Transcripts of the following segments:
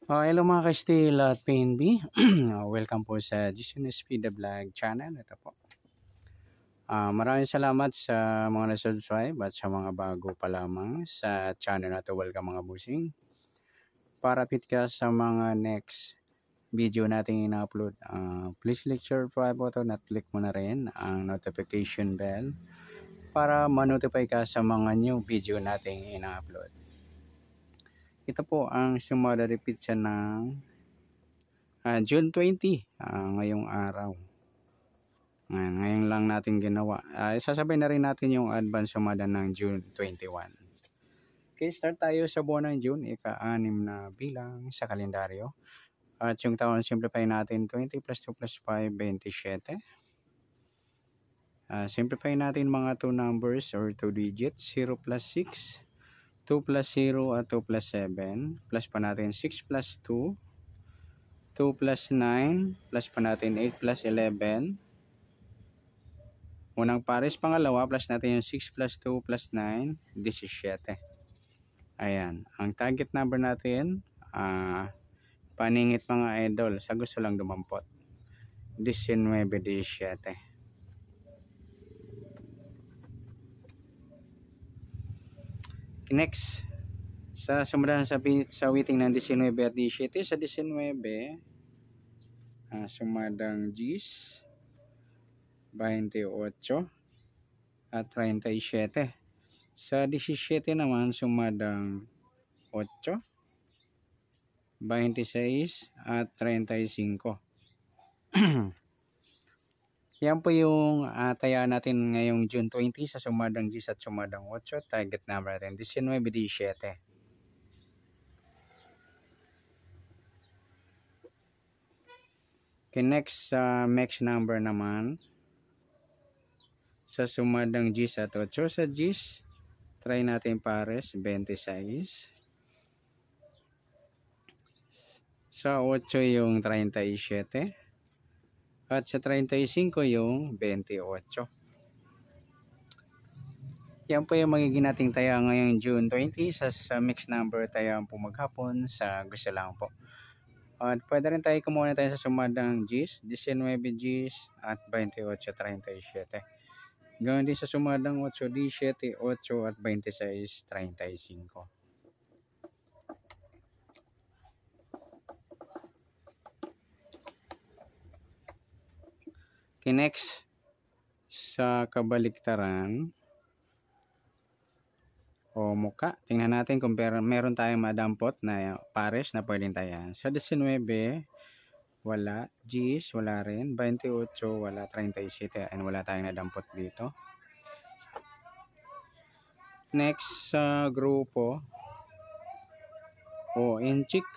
Hello mga ka-Steel at PNB. Welcome po sa GCNSP The Vlog channel. Ito po. Maraming salamat sa mga na-subscribe at sa mga bago pa lamang sa channel na to. Welcome mga busing. Para fit ka sa mga next video natin ina-upload, please click share button at click mo na rin ang notification bell para ma-notify ka sa mga new video natin ina-upload. Ito po ang sumada repeat siya ng June 20, ngayong araw. Ngayon lang natin ginawa. Isasabay na rin natin yung advance sumada ng June 21. Okay, start tayo sa buwan ng June, ika-6 na bilang sa kalendaryo. At yung taon, simplify natin 20 plus 2 plus 5, 27. Simplify natin mga 2 numbers or 2 digits, 0 plus 6, 2 plus 0 at 2 plus 7. Plus pa natin 6 plus 2. 2 plus 9, plus pa natin 8 plus 11. Unang pares, pangalawa, plus natin yung 6 plus 2 plus 9, 17. Ayan, ang target number natin, paningit mga idol, sa gusto lang dumampot, 19, 17. Next, sa sumadahan sa waiting ng 19 at 17, sa 19, sumadang G's, 28 at 37. Sa 17 naman, sumadang 8, 26 at 35. Yan po yung tayaan natin ngayong June 20 sa sumadang G's at sumadang 8. Target number natin, 19, 17. Okay, next sa next number naman, sa sumadang G's at 8. Sa G's, try natin pares, 26. Sa 8 yung 37. At sa 35 yung 28. Yan po yung magiging nating taya ngayong June 20 sa mixed number tayo po maghapon sa gusto lang po. At pwede rin tayo kumuha tayo sa sumadang G's, 19 G's at 28, 37. Gawin din sa sumadang 8, 17, 8 at 26, 35. Okay, next, sa kabaliktaran o muka, tingnan natin kung meron tayong madampot na pares na pwedeng tayan. Sa 19, wala. G's, wala rin. 28, wala. 37, and wala tayong nadampot dito. Next, sa grupo o inchik,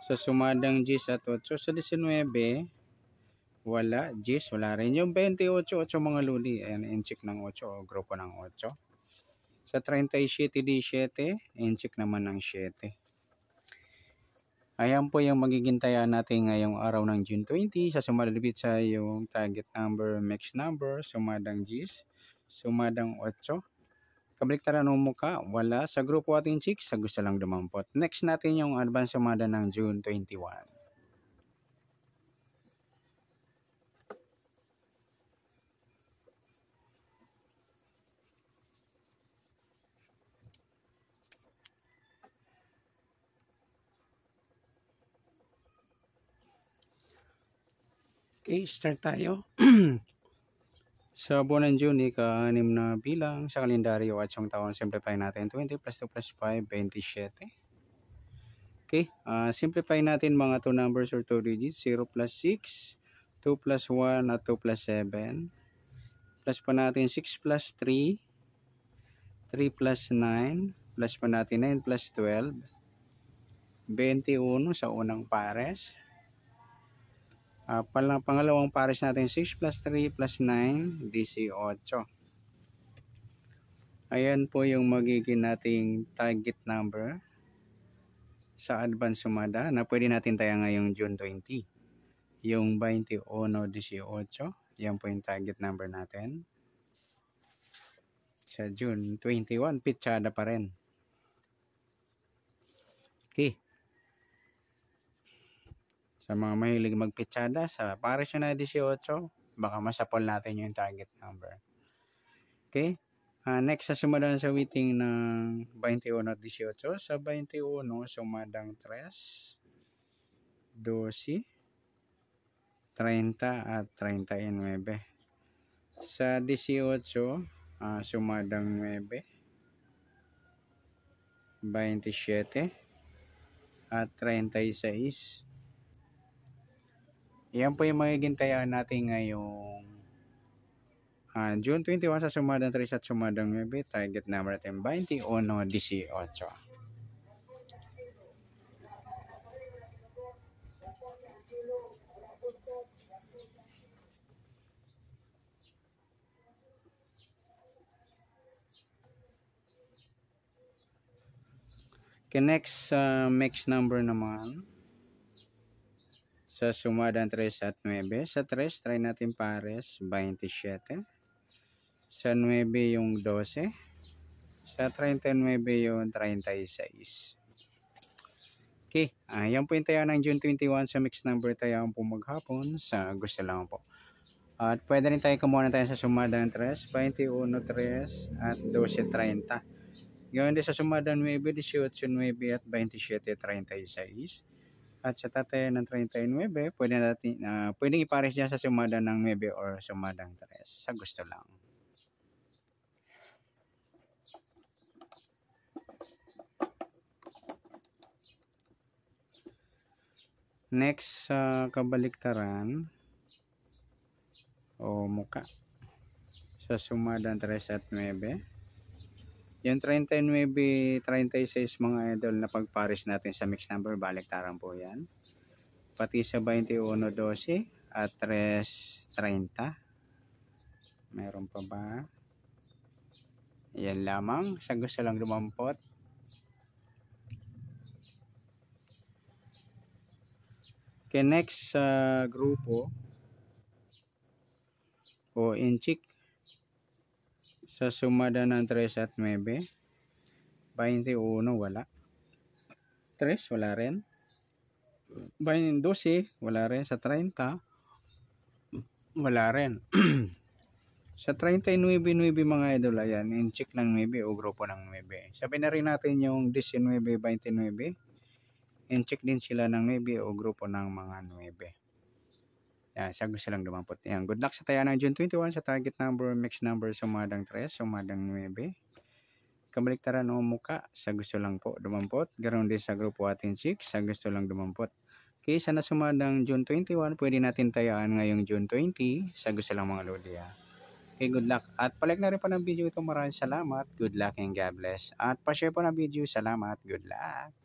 sa sumadang G's at 8. Sa 19, wala. G's, wala rin. Yung 28, 8 mga luli, ayan, inchik ng 8 o grupo ng 8. Sa 37, 17, inchik naman ng 7. Ayan po yung magiging taya natin ngayong araw ng June 20. Sa sumadalipit sa yung target number, mixed number, sumadang G's, sumadang 8. Kabaliktaran ng muka, wala. Sa grupo ating chicks, sa gusto lang dumampot. Next natin yung advance sumada ng June 21. Okay, start tayo. Sa buwan ng June, ika-6 na bilang sa kalendaryo at yung taon, simplify natin 20 plus 2 plus 5, 27. Okay, simplify natin mga 2 numbers or 2 digits, 0 plus 6, 2 plus 1 at 2 plus 7. Plus pa natin 6 plus 3, 3 plus 9, plus pa natin 9 plus 12, 21 sa unang pares. Pangalawang pares natin 6 plus 3 plus 9, 18. Ayan po yung magiging nating target number sa advance sumada na pwede natin tayo ngayong June 20. Yung 21, 18, yan po yung target number natin. Sa June 21, pitsada pa rin. Okay. Sa mga mahilig magpitsada, sa pares yun na 18, baka masapol natin yung target number. Okay? Next, sa sumadang sa waiting ng 21 at 18. Sa 21, sumadang 3, 12, 30 at 39. Sa 18, sumadang 9, 27 at 36. Yan po yung magiging tayaan natin ngayong June 21 sa sumadang 3 at sumadang 9. Target number natin 21-18. Okay, next mix number naman. Sa sumadang 3 at 9. Sa 3, try natin pares 27. Sa 9 yung 12. Sa 39 yung 36. Okay, yan po yung taya ng June 21 sa mix number tayaan po maghapon sa gusto lang po. At pwede rin tayo kumuha na tayo sa sumadang 3, 21, 3 at 12, 30. Gawin din sa sumadang 9, 18, 9 at 27, 36. At sa tatay ng 39, pwedeng ipares dyan sa sumadang ng 9 or sumadang 3 sa gusto lang. Next sa kabaliktaran o muka sa sumadang 3 at 9. Yung 39, 36 mga idol na pagpares natin sa mix number, baliktaran po yan. Pati sa 21, 12 at 3, 30. Meron pa ba? Yan lamang. Sa gusto lang dumampot. Okay, next sa grupo o inchik sa sumada ng 3 at 9. 21 wala. 3 wala rin. 12 wala rin. Sa 30 wala rin. Sa 39 mga idol, ayan, inchik ng 9 o grupo ng 9. Sabi na rin natin yung 19, 29. In-check din sila ng 9 o grupo ng mga 9. Yan, siya gusto lang dumampot. Yan, good luck sa taya ng June 21 sa target number, mix number, sumadang 3, sumadang 9. Kabaliktaran o muka, sa gusto lang po dumampot. Ganon din sa grupo ating 6, sa gusto lang dumampot. Kaysa na sumadang June 21, pwede natin tayaan ngayong June 20, sa gusto lang mga lodi. Okay, good luck. At palike na rin po ng video ito. Maraming salamat. Good luck and God bless. At pa-share po ng video. Salamat. Good luck.